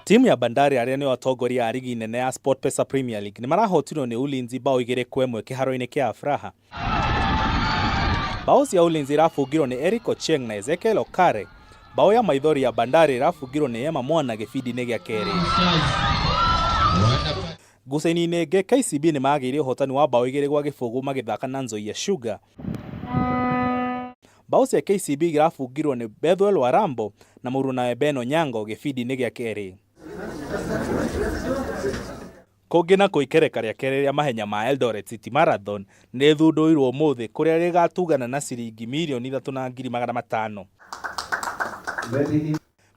Timu ya Bandari aria ni atongoria a rigi nene ya SportPesa Premier League ni marahotirwo ni Ulinzi bao 2-1 kiharo-ini kia Afraha. Bao cia Ulinzi irafungirwo ni Eric Ochieng na Ezekiel Okare. Bao ya maithori ya Bandari irafungirwo ni Mwanya gibindi-ini gia keri. Ngucaini-ini ingi KCB ni magire uhotani wa bao 2-0 magithaka na Nzoia Sugar. Bao cia KCB irafungirwo ni Bethwel Warambo na Muruna Beno Nyango gibindi-ini gia keri. Kungi na kuikereka ria keri ria mahenya ma Eldo City Marathon ni thunduirwo umuthi kuria rigatugana na ciringi milioni 3,500,000.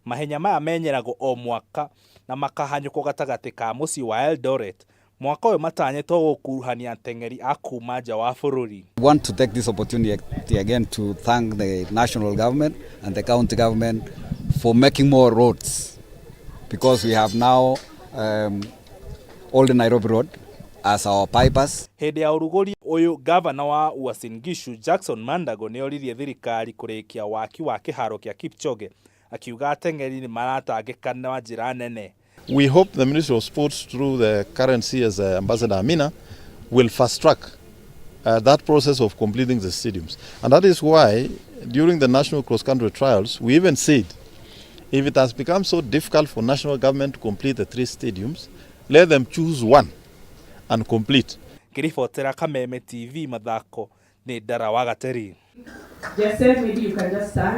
Mahenya maya menyeragwo o mwaka na makahanyuko gatagati ka muci wa Eldoret. Mwaka uyu matanyetwo gukuruhania ateng'eri a kuma nja wa bururi. I want to take this opportunity again to thank the national government and the county government for making more roads, because we have now all the Nairobi Road as our bypass. Hede ya urugori uyu governor wa Uasin Gishu Jackson Mandago ni oririe thirikari kurikia waki wa kiharo kia Kipchoge akiuga ateng'eri ni maratangikana na njira nene. We hope the Ministry of Sports through the current CS Ambassador Amina will fast track that process of completing the stadiums, and that is why during the national cross country trials we even said if it has become so difficult for national government to complete the 3 stadiums, let them choose one and complete. Kirifotera Kameme TV mathako ni ndara wa gateri. Just maybe you can just start.